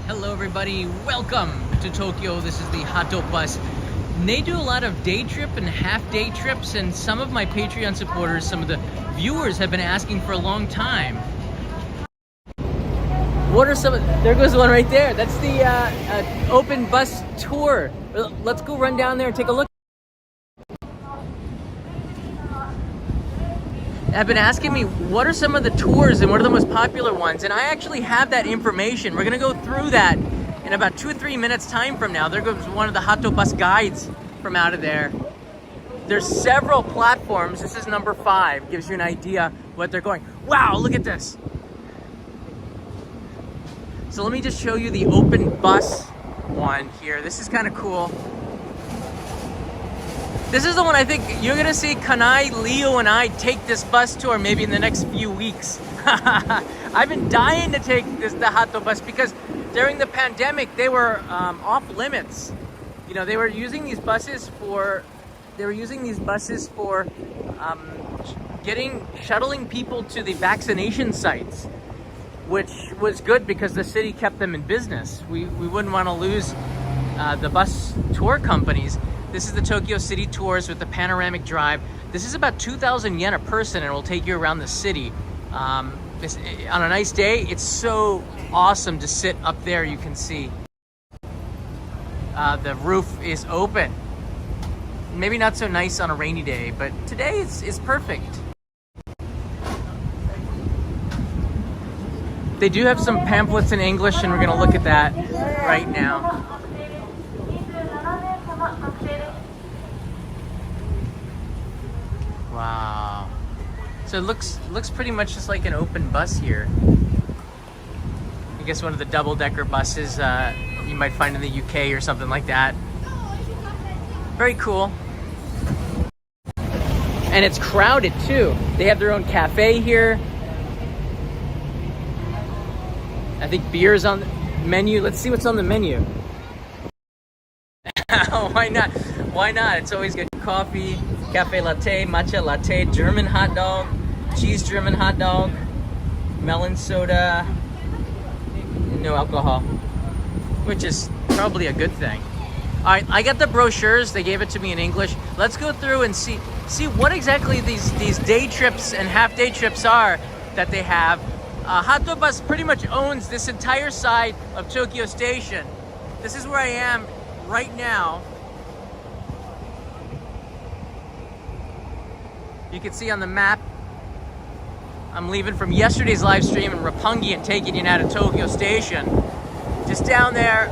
Hello everybody, welcome to Tokyo. This is the Hato Bus. And they do a lot of day trip and half day trips, and some of my Patreon supporters, some of the viewers have been asking for a long time. What are some of, there goes one right there. That's the open bus tour. Let's go run down there and take a look. Have been asking me what are some of the tours and what are the most popular ones, and I actually have that information. We're gonna go through that in about 2 or 3 minutes time from now. There goes one of the Hato Bus guides from out of there. There's several platforms. This is number 5. Gives you an idea what they're going. Wow, look at this. So let me just show you the open bus one here. This is kind of cool. This is the one I think you're gonna see Kanai, Leo, and I take this bus tour maybe in the next few weeks. I've been dying to take the Hato Bus because during the pandemic they were off limits. You know, they were using these buses for shuttling people to the vaccination sites, which was good because the city kept them in business. We wouldn't want to lose the bus tour companies. This is the Tokyo City Tours with the panoramic drive. This is about 2,000 yen a person and it will take you around the city. On a nice day, it's so awesome to sit up there. You can see the roof is open. Maybe not so nice on a rainy day, but today it's perfect. They do have some pamphlets in English and we're gonna look at that right now. Wow. So it looks pretty much just like an open bus here. I guess one of the double-decker buses you might find in the UK or something like that. Very cool. And it's crowded too. They have their own cafe here. I think beer's on the menu. Let's see what's on the menu. Why not? Why not? It's always good. Coffee, cafe latte, matcha latte, German hot dog, cheese German hot dog, melon soda, no alcohol, which is probably a good thing. All right, I got the brochures. They gave it to me in English. Let's go through and see what exactly these day trips and half day trips are that they have. Hato Bus pretty much owns this entire side of Tokyo Station. This is where I am right now. You can see on the map, I'm leaving from yesterday's live stream in Roppongi and taking you now to Tokyo Station. Just down there.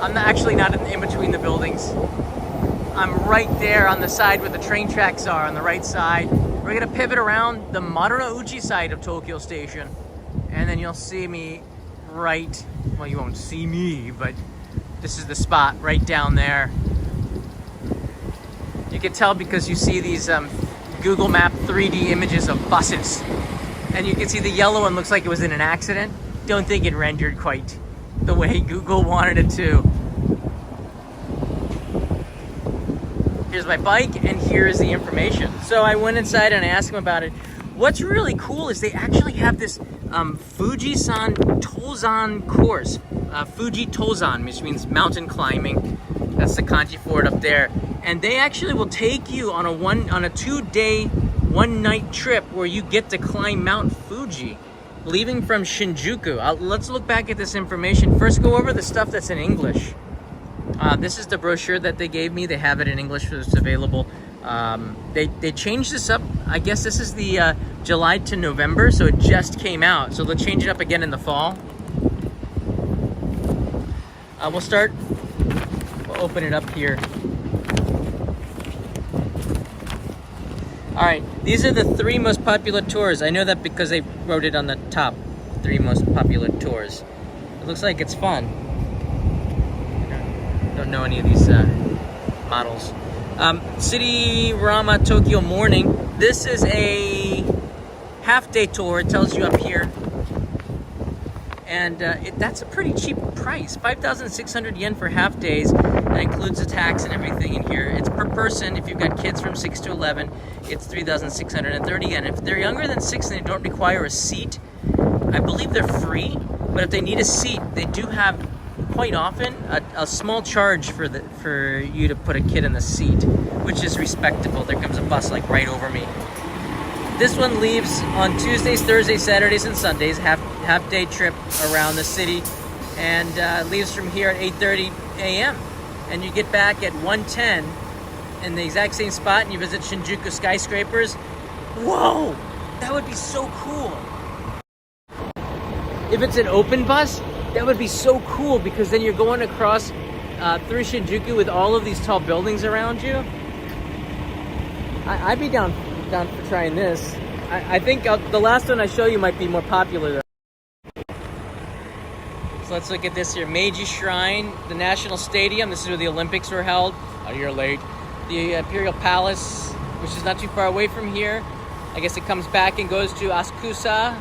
I'm actually not in between the buildings. I'm right there on the side where the train tracks are, on the right side. We're gonna pivot around the Marunouchi side of Tokyo Station, and then you'll see me right, well, you won't see me, but this is the spot right down there. You can tell because you see these Google Map 3D images of buses. And you can see the yellow one looks like it was in an accident. Don't think it rendered quite the way Google wanted it to. Here's my bike and here is the information. So I went inside and I asked them about it. What's really cool is they actually have this Fuji-san Tozan course. Fuji Tozan, which means mountain climbing. That's the kanji for it up there. And they actually will take you on a 2-day, 1-night trip where you get to climb Mount Fuji, leaving from Shinjuku. Let's look back at this information. First, go over the stuff that's in English. This is the brochure that they gave me. They have it in English, so it's available. They changed this up. I guess this is the July to November, so it just came out. So they'll change it up again in the fall. We'll open it up here. All right, these are the 3 most popular tours. I know that because they wrote it on the top, 3 most popular tours. It looks like it's fun. Don't know any of these models. City Rama Tokyo Morning. This is a half-day tour. It tells you up here. And that's a pretty cheap price, 5,600 yen for half days. That includes the tax and everything in here. It's per person. If you've got kids from 6 to 11, it's 3,630 yen. If they're younger than 6 and they don't require a seat, I believe they're free, but if they need a seat, they do have quite often a small charge for you to put a kid in the seat, which is respectable. There comes a bus like right over me. This one leaves on Tuesdays, Thursdays, Saturdays, and Sundays, half day trip around the city, and leaves from here at 8:30 a.m. And you get back at 1:10 in the exact same spot, and you visit Shinjuku skyscrapers. Whoa, that would be so cool. If it's an open bus, that would be so cool, because then you're going across through Shinjuku with all of these tall buildings around you. I'd be down for trying this. I think the last one I show you might be more popular though. So let's look at this here. Meiji Shrine, the National Stadium. This is where the Olympics were held. A year late. The Imperial Palace, which is not too far away from here. I guess it comes back and goes to Asakusa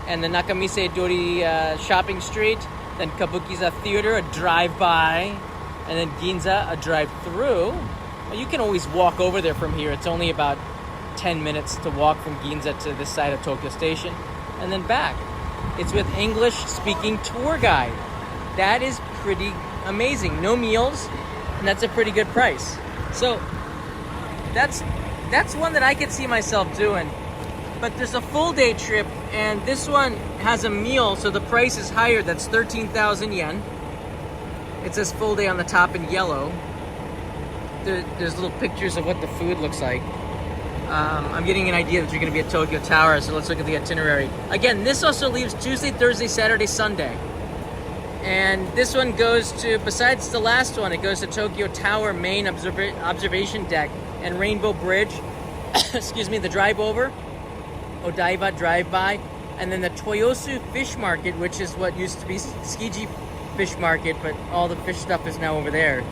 and the Nakamise Dori shopping street. Then Kabukiza Theater, a drive-by. And then Ginza, a drive-through. Well, you can always walk over there from here. It's only about 10 minutes to walk from Ginza to this side of Tokyo Station. And then back. It's with English-speaking tour guide. That is pretty amazing. No meals, and that's a pretty good price. So that's one that I could see myself doing. But there's a full day trip, and this one has a meal, so the price is higher. That's 13,000 yen. It says full day on the top in yellow. There's little pictures of what the food looks like. I'm getting an idea that you're going to be at Tokyo Tower, so let's look at the itinerary. Again, this also leaves Tuesday, Thursday, Saturday, Sunday. And this one goes to, besides the last one, it goes to Tokyo Tower main observation deck and Rainbow Bridge, excuse me, the drive over, Odaiba drive-by, and then the Toyosu Fish Market, which is what used to be Tsukiji Fish Market, but all the fish stuff is now over there.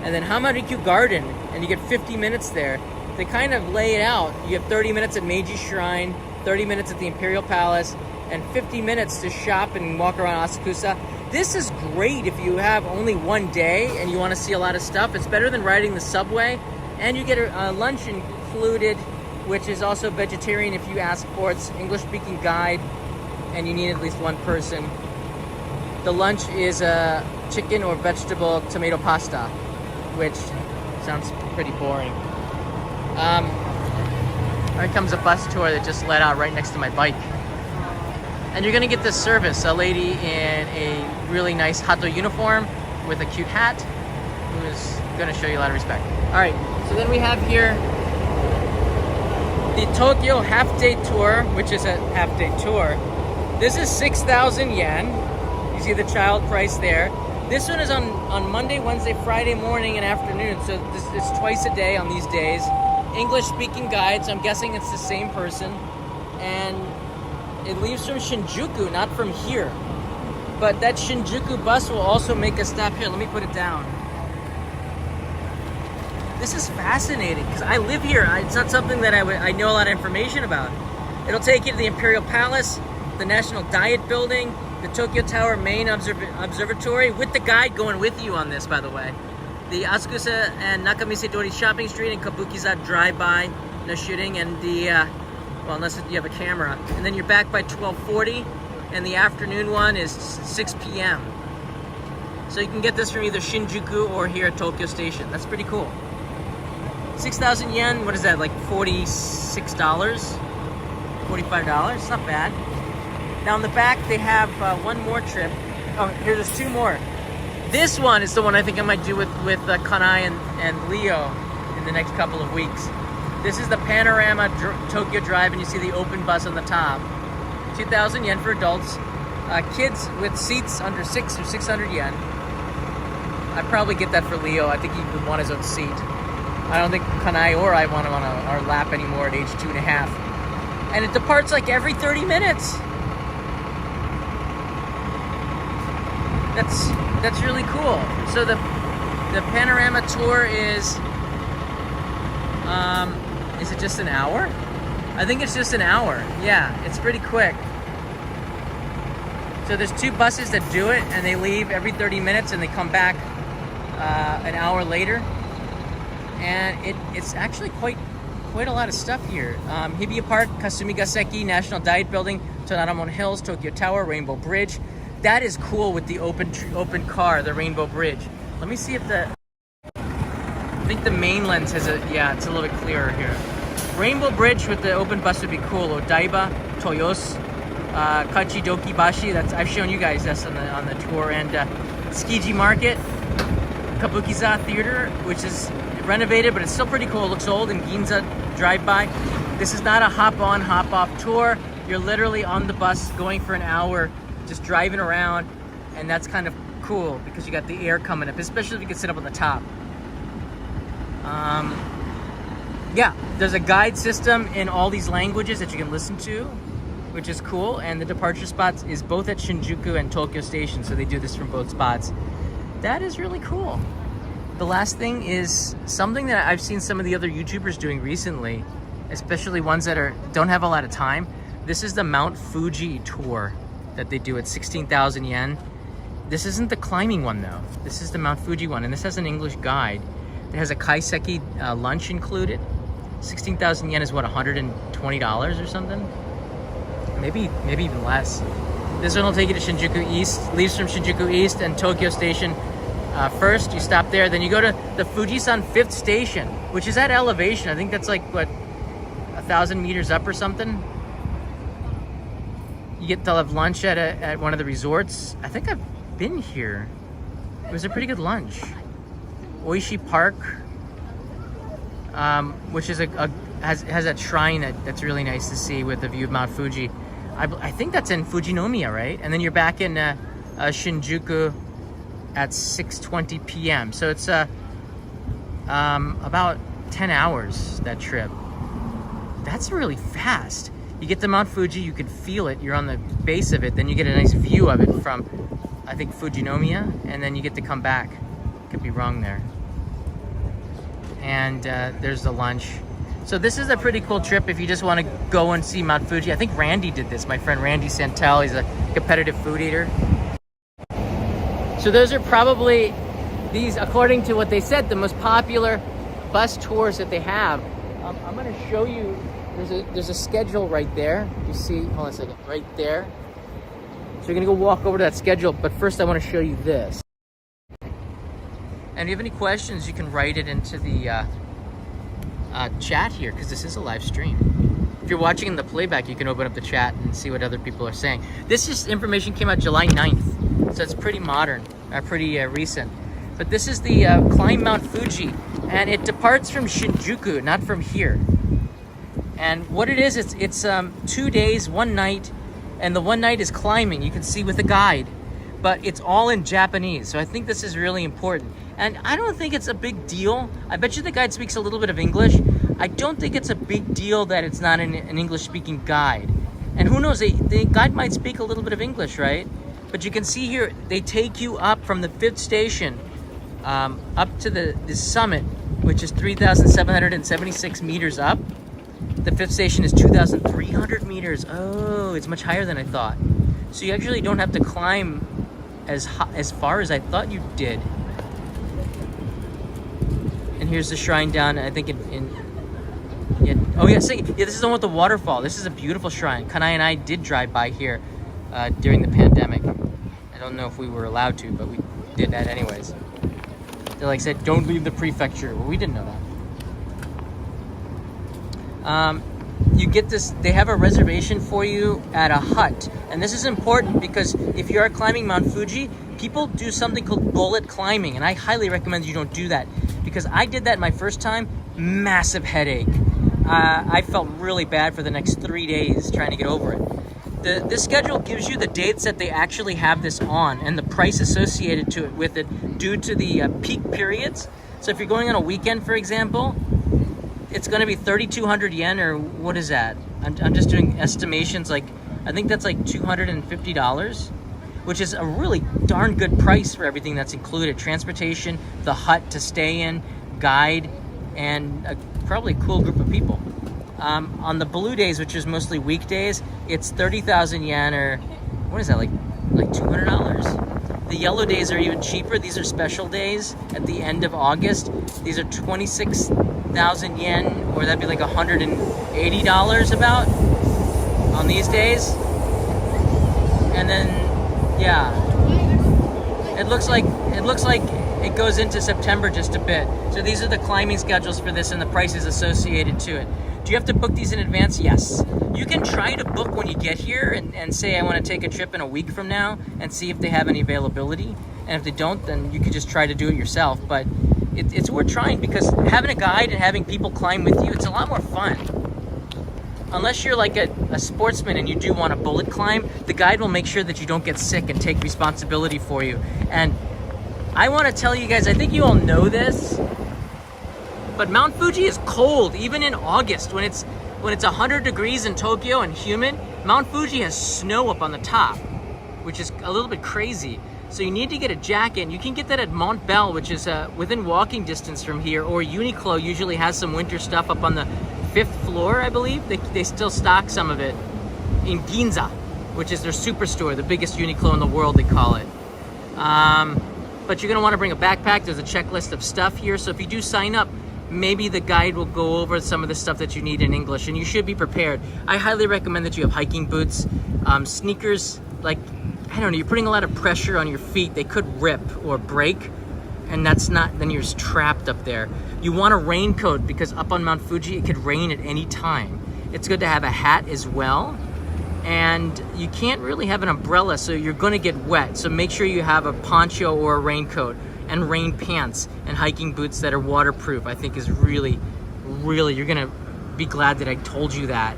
And then Hamarikyu Garden, and you get 50 minutes there. They kind of lay it out. You have 30 minutes at Meiji Shrine, 30 minutes at the Imperial Palace, and 50 minutes to shop and walk around Asakusa. This is great if you have only one day and you want to see a lot of stuff. It's better than riding the subway. And you get a lunch included, which is also vegetarian if you ask for it. It's English-speaking guide, and you need at least one person. The lunch is chicken or vegetable tomato pasta, which sounds pretty boring. Here comes a bus tour that just let out right next to my bike. And you're gonna get this service, a lady in a really nice Hato uniform with a cute hat who is gonna show you a lot of respect. All right, so then we have here the Tokyo half-day tour, which is a half-day tour. This is 6,000 yen. You see the child price there. This one is on Monday, Wednesday, Friday morning and afternoon, so this is twice a day on these days. English-speaking guides, I'm guessing it's the same person. And it leaves from Shinjuku, not from here. But that Shinjuku bus will also make a stop here. Let me put it down. This is fascinating, because I live here. It's not something that I know a lot of information about. It'll take you to the Imperial Palace, the National Diet Building, the Tokyo Tower main observatory, with the guide going with you on this, by the way. The Asakusa and Nakamise Dori shopping street and Kabukiza drive-by, no shooting, and the, well, unless you have a camera. And then you're back by 12:40, and the afternoon one is 6 p.m. So you can get this from either Shinjuku or here at Tokyo Station. That's pretty cool. 6,000 yen, what is that, like $46? $45? It's not bad. Now in the back, they have one more trip. Oh, there's two more. This one is the one I think I might do with Kanai and Leo in the next couple of weeks. This is the Panorama Tokyo Drive, and you see the open bus on the top. 2,000 yen for adults. Kids with seats under 6 or 600 yen. I'd probably get that for Leo. I think he would want his own seat. I don't think Kanai or I want him on our lap anymore at age 2.5. And it departs like every 30 minutes. That's really cool. So the panorama tour is it just an hour? I think it's just an hour. Yeah, it's pretty quick. So there's two buses that do it, and they leave every 30 minutes and they come back an hour later. And it's actually quite quite a lot of stuff here. Hibiya Park, Kasumigaseki National Diet Building, Tonaramon Hills, Tokyo Tower, Rainbow Bridge. That is cool with the open car, the Rainbow Bridge. Let me see if I think the main lens has yeah, it's a little bit clearer here. Rainbow Bridge with the open bus would be cool. Odaiba, Toyos, Kachidoki Bashi. I've shown you guys this on the tour, and Tsukiji Market, Kabukiza Theater, which is renovated, but it's still pretty cool. It looks old. And Ginza drive-by. This is not a hop-on, hop-off tour. You're literally on the bus going for an hour, just driving around, and that's kind of cool because you got the air coming up, especially if you can sit up on the top. Yeah, there's a guide system in all these languages that you can listen to, which is cool. And the departure spots is both at Shinjuku and Tokyo Station, so they do this from both spots. That is really cool. The last thing is something that I've seen some of the other YouTubers doing recently, especially ones that don't have a lot of time. This is the Mt Fuji tour that they do at 16,000 yen. This isn't the climbing one though. This is the Mt Fuji one, and this has an English guide. It has a kaiseki lunch included. 16,000 yen is what, $120 or something? Maybe even less. This one will take you to Shinjuku East, leaves from Shinjuku East and Tokyo Station. First, you stop there, then you go to the Fujisan 5th station, which is at elevation. I think that's like, what, 1,000 meters up or something? You get to have lunch at one of the resorts. I think I've been here. It was a pretty good lunch. Oishi Park, which is has a shrine that's really nice to see with the view of Mount Fuji. I think that's in Fujinomiya, right? And then you're back in Shinjuku at 6:20 p.m. So it's about 10 hours, that trip. That's really fast. You get to Mount Fuji, you can feel it. You're on the base of it. Then you get a nice view of it from, I think, Fujinomiya, and then you get to come back. Could be wrong there. And there's the lunch. So this is a pretty cool trip if you just want to go and see Mount Fuji. I think Randy did this, my friend Randy Santel. He's a competitive food eater. So those are probably, these, according to what they said, the most popular bus tours that they have. I'm going to show you, there's a schedule right there. You see, hold on a second, right there. So you're going to go walk over to that schedule, but first I want to show you this. And if you have any questions, you can write it into the chat here, because this is a live stream. If you're watching in the playback, you can open up the chat and see what other people are saying. This information came out July 9th, so it's pretty modern, pretty recent. But this is the Climb Mount Fuji, and it departs from Shinjuku, not from here. And what it is, it's 2 days, 1 night, and the 1 night is climbing. You can see with a guide, but it's all in Japanese. So I think this is really important. And I don't think it's a big deal. I bet you the guide speaks a little bit of English. I don't think it's a big deal that it's not an English-speaking guide. And who knows, the guide might speak a little bit of English, right? But you can see here, they take you up from the 5th station up to the summit, which is 3,776 meters up. The 5th station is 2,300 meters. Oh, it's much higher than I thought. So you actually don't have to climb as far as I thought you did. And here's the shrine down, I think oh yeah, see, yeah, this is the one with the waterfall. This is a beautiful shrine. Kanai and I did drive by here during the pandemic. I don't know if we were allowed to, but we did that anyways. They like said, don't leave the prefecture. Well, we didn't know that. You get this, they have a reservation for you at a hut. And this is important because if you are climbing Mount Fuji, people do something called bullet climbing. And I highly recommend you don't do that, because I did that my first time, massive headache. I felt really bad for the next 3 days trying to get over it. This schedule gives you the dates that they actually have this on and the price associated with it due to the peak periods. So if you're going on a weekend, for example, it's going to be 3,200 yen, or what is that? I'm just doing estimations, like I think that's like $250, which is a really darn good price for everything that's included. Transportation, the hut to stay in, guide, and probably a cool group of people. On the blue days, which is mostly weekdays, it's 30,000 yen, or what is that, like $200? The yellow days are even cheaper. These are special days at the end of August. These are 26,000 yen, or that'd be like $180 about on these days. And then, yeah, it looks like it goes into September just a bit. So these are the climbing schedules for this and the prices associated to it. Do you have to book these in advance? Yes. You can try to book when you get here and say, I want to take a trip in a week from now, and see if they have any availability. And if they don't, then you could just try to do it yourself. But it's worth trying, because having a guide and having people climb with you, it's a lot more fun. Unless you're like a sportsman and you do want a bullet climb, the guide will make sure that you don't get sick and take responsibility for you. And I want to tell you guys, I think you all know this, but Mount Fuji is cold, even in August when it's 100 degrees in Tokyo and humid. Mount Fuji has snow up on the top, which is a little bit crazy. So you need to get a jacket. You can get that at Mont Bell, which is within walking distance from here, or Uniqlo usually has some winter stuff up on the 5th floor, I believe. They still stock some of it in Ginza, which is their superstore, the biggest Uniqlo in the world, they call it. But you're gonna wanna bring a backpack. There's a checklist of stuff here. So if you do sign up, maybe the guide will go over some of the stuff that you need in English, and you should be prepared. I highly recommend that you have hiking boots, sneakers. Like, I don't know, you're putting a lot of pressure on your feet. They could rip or break, and then you're trapped up there. You want a raincoat, because up on Mount Fuji, it could rain at any time. It's good to have a hat as well. And you can't really have an umbrella, so you're gonna get wet. So make sure you have a poncho or a raincoat, and rain pants and hiking boots that are waterproof. I think is really, you're gonna be glad that I told you that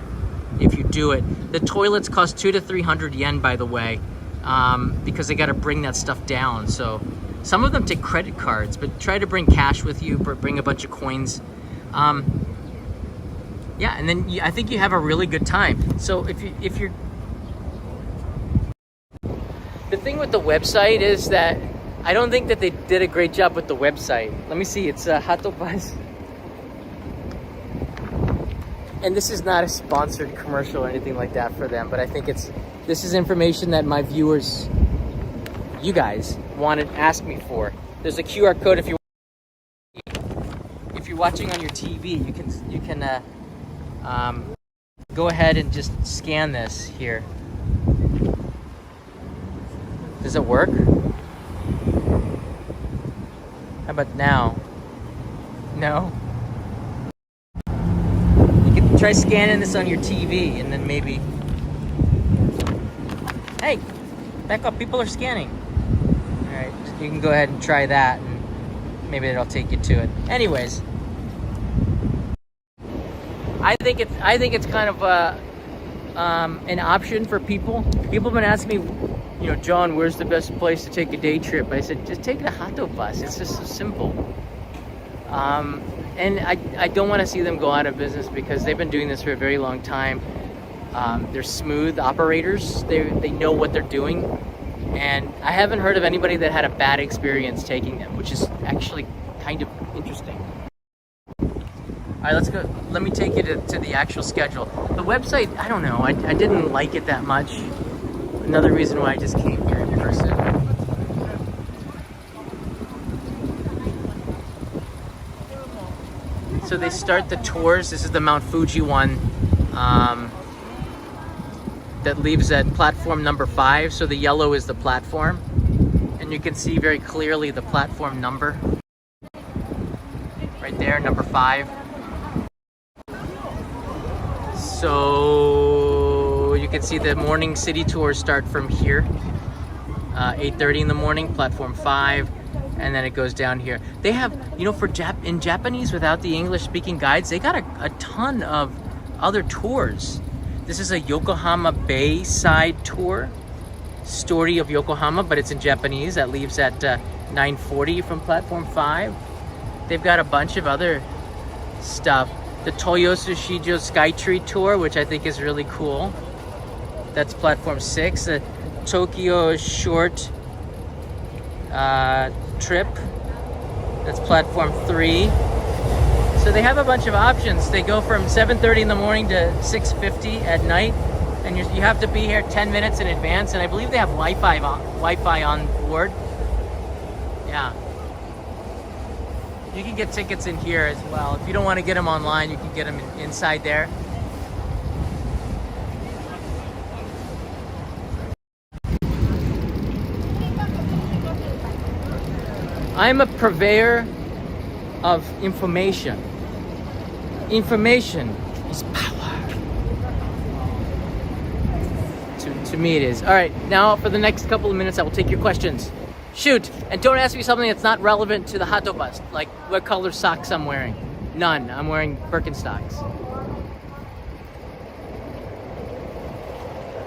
if you do it. The toilets cost 200 to 300 yen, by the way, because they gotta bring that stuff down. So some of them take credit cards, but try to bring cash with you, bring a bunch of coins. Yeah, and then I think you have a really good time. So if you're... The thing with the website is that I don't think that they did a great job with the website. Let me see, it's Hato Bus. And this is not a sponsored commercial or anything like that for them, but I think this is information that my viewers, you guys, wanted ask me for. There's a QR code if you're watching on your TV, you can go ahead and just scan this here. Does it work? How about now? No? You can try scanning this on your TV, and then maybe... Hey, back up, people are scanning. Alright, you can go ahead and try that, and maybe it'll take you to it. Anyways, I think it's kind of an option for people. People have been asking me, you know, John, where's the best place to take a day trip? I said, just take the Hato Bus. It's just so simple. And I don't want to see them go out of business, because they've been doing this for a very long time. They're smooth operators. They know what they're doing. And I haven't heard of anybody that had a bad experience taking them, which is actually kind of interesting. All right, let's go. Let me take you to the actual schedule. The website, I don't know. I didn't like it that much. Another reason why I just came here in person. So they start the tours. This is the Mount Fuji one that leaves at platform number 5. So the yellow is the platform. And you can see very clearly the platform number. Right there, number 5. So you can see the morning city tours start from here, 8:30 in the morning, platform 5, and then it goes down here. They have, you know, in Japanese without the English speaking guides, they got a ton of other tours. This is a Yokohama Bay side tour, story of Yokohama, but it's in Japanese. That leaves at 9:40 from platform 5. They've got a bunch of other stuff. The Toyosu Shijo Skytree Tour, which I think is really cool. That's platform 6. The Tokyo Short Trip. That's platform 3. So they have a bunch of options. They go from 7:30 in the morning to 6:50 at night. And you have to be here 10 minutes in advance, and I believe they have Wi-Fi on board. Yeah. You can get tickets in here as well. If you don't want to get them online, you can get them inside there. I'm a purveyor of information. Information is power. To me it is. All right, now for the next couple of minutes, I will take your questions. Shoot, and don't ask me something that's not relevant to the Hato Bus, like what color socks I'm wearing. None, I'm wearing Birkenstocks.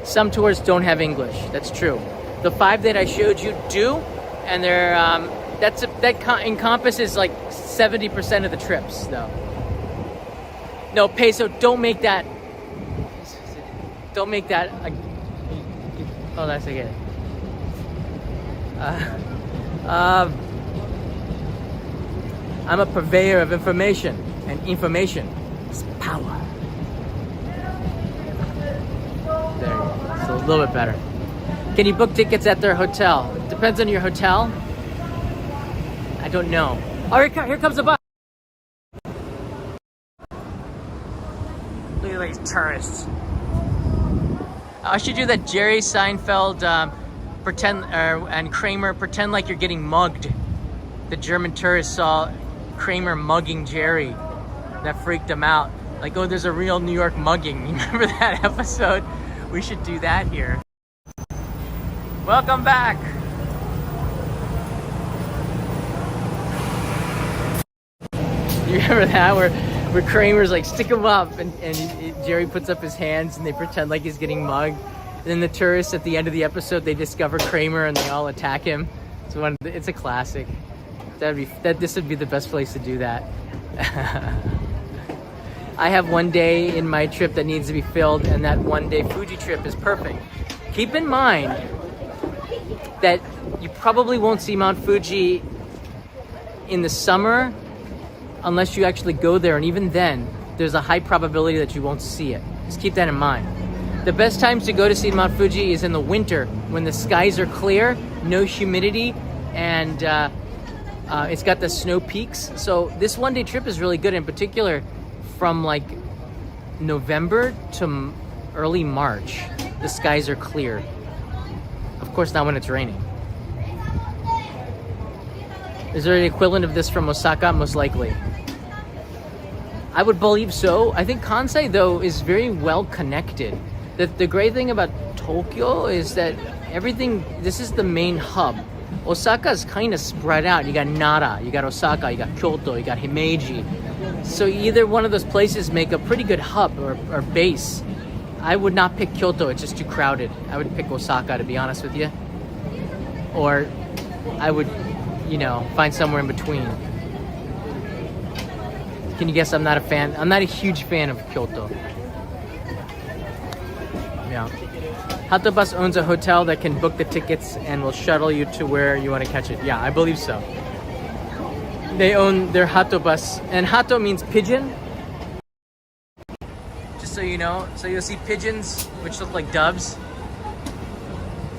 Some tours don't have English, that's true. The 5 that I showed you do, and they're, that encompasses like 70% of the trips, though. No, peso, don't make that. Don't make that. Oh, that's okay. I'm a purveyor of information, and information is power. There you go. It's a little bit better. Can you book tickets at their hotel? Depends on your hotel. I don't know. Oh, here comes a bus. Look at these tourists. I should do that Jerry Seinfeld and Kramer pretend like you're getting mugged. The German tourists saw Kramer mugging Jerry. That freaked them out. Like, oh, there's a real New York mugging. You remember that episode? We should do that here. Welcome back. You remember that where Kramer's like, stick him up, and Jerry puts up his hands and they pretend like he's getting mugged. And then the tourists at the end of the episode, they discover Kramer and they all attack him. It's a classic. This would be the best place to do that. I have one day in my trip that needs to be filled, and that one-day Fuji trip is perfect. Keep in mind that you probably won't see Mount Fuji in the summer unless you actually go there, and even then, there's a high probability that you won't see it. Just keep that in mind. The best times to go to see Mount Fuji is in the winter, when the skies are clear, no humidity, and it's got the snow peaks. So this one-day trip is really good, in particular from like November to early March. The skies are clear. Of course, not when it's raining. Is there an equivalent of this from Osaka? Most likely. I would believe so. I think Kansai, though, is very well connected. The great thing about Tokyo is that this is the main hub. Osaka is kind of spread out. You got Nara, you got Osaka, you got Kyoto, you got Himeji. So either one of those places make a pretty good hub or base. I would not pick Kyoto, it's just too crowded. I would pick Osaka, to be honest with you. Or I would, find somewhere in between. Can you guess I'm not a huge fan of Kyoto. Yeah. Hato Bus owns a hotel that can book the tickets and will shuttle you to where you want to catch it. Yeah, I believe so. They own their Hato Bus, and Hato means pigeon. Just so you know, so you'll see pigeons which look like doves.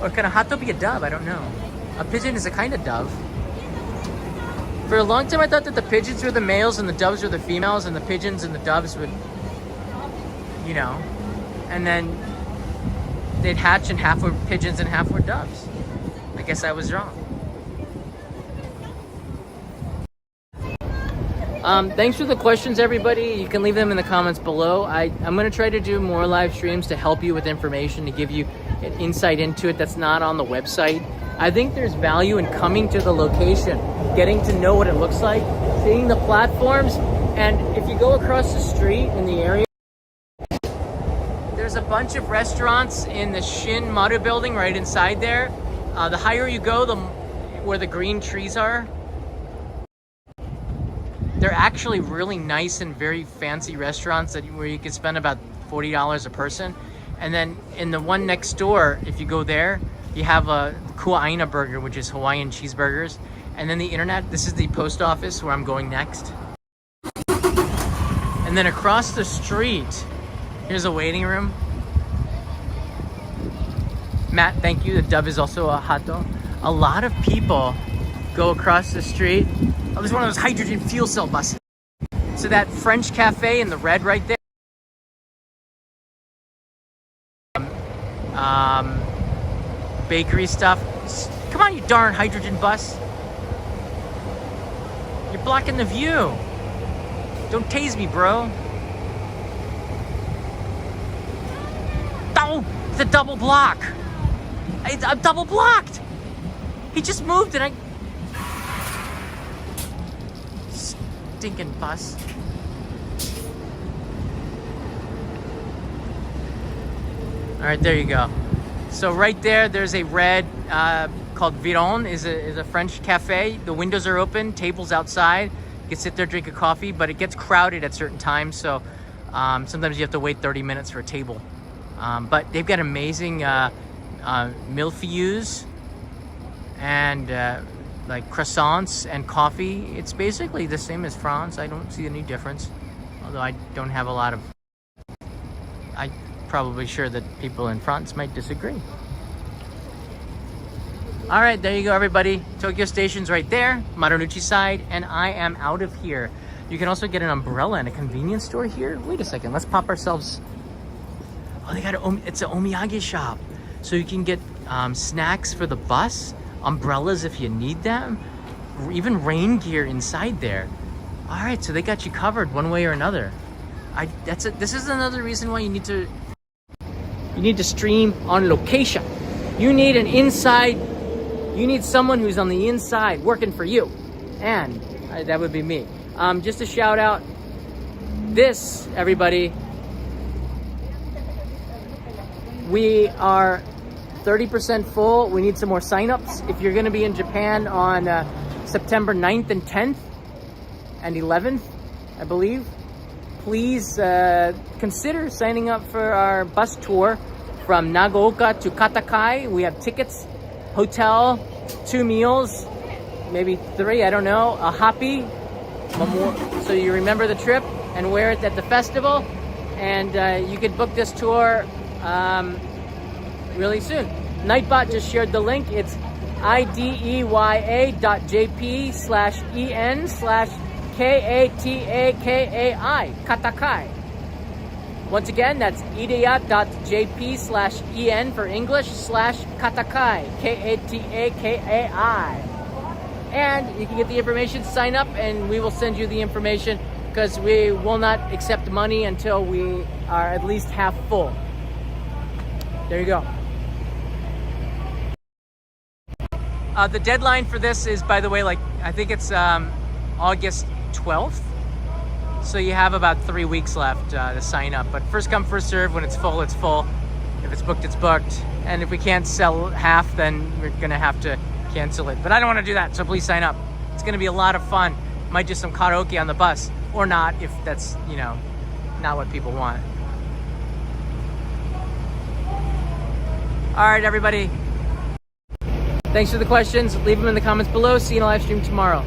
Or can a Hato be a dove? I don't know. A pigeon is a kind of dove. For a long time, I thought that the pigeons were the males and the doves were the females, and the pigeons and the doves would, and then they'd hatch and half were pigeons and half were doves. I guess I was wrong. Thanks for the questions, everybody. You can leave them in the comments below. I'm going to try to do more live streams to help you with information, to give you an insight into it that's not on the website. I think there's value in coming to the location, getting to know what it looks like, seeing the platforms, and if you go across the street in the area, there's a bunch of restaurants in the Shin Maru building right inside there. The higher you go, where the green trees are, they're actually really nice and very fancy restaurants where you can spend about $40 a person. And then in the one next door, if you go there, you have a Kuaina burger, which is Hawaiian cheeseburgers. And then the internet, this is the post office where I'm going next. And then across the street, here's a waiting room. Matt, thank you. The dove is also a Hato. A lot of people go across the street. Oh, there's one of those hydrogen fuel cell buses. So that French cafe in the red right there. Bakery stuff. Come on, you darn hydrogen bus. You're blocking the view. Don't tase me, bro. Oh, it's a double block. I'm double blocked. He just moved and stinking bus. All right, there you go. So right there, there's a red called Viron, is a French cafe. The windows are open, tables outside. You can sit there, drink a coffee, but it gets crowded at certain times. So sometimes you have to wait 30 minutes for a table. But they've got amazing millefeuilles and like croissants and coffee. It's basically the same as France. I don't see any difference, although I don't have a lot of. I'm probably sure that people in France might disagree. All right, there you go, everybody. Tokyo Station's right there, Marunouchi side, and I am out of here. You can also get an umbrella in a convenience store here. Wait a second, let's pop ourselves. Oh, they got it's an omiyage shop. So you can get snacks for the bus, umbrellas if you need them, even rain gear inside there. All right, so they got you covered one way or another. This is another reason why you need to stream on location. You need someone who's on the inside working for you. And that would be me. Just a shout out, this, everybody, we are 30% full. We need some more signups. If you're gonna be in Japan on September 9th and 10th and 11th, I believe, please consider signing up for our bus tour from Nagaoka to Katakai. We have tickets, hotel, 2 meals, maybe 3, I don't know, a happy, so you remember the trip and wear it at the festival. And you could book this tour really soon. Nightbot just shared the link. It's ideya.jp/en/KATAKAI, Katakai. Once again, that's ideya.jp/en for English /Katakai, KATAKAI. And you can get the information, sign up, and we will send you the information, because we will not accept money until we are at least half full. There you go. The deadline for this is, by the way, I think it's August 12th. So you have about 3 weeks left to sign up. But first come, first serve. When it's full, it's full. If it's booked, it's booked. And if we can't sell half, then we're going to have to cancel it. But I don't want to do that, so please sign up. It's going to be a lot of fun. Might do some karaoke on the bus. Or not, if that's, not what people want. All right, everybody. Thanks for the questions. Leave them in the comments below. See you in the live stream tomorrow.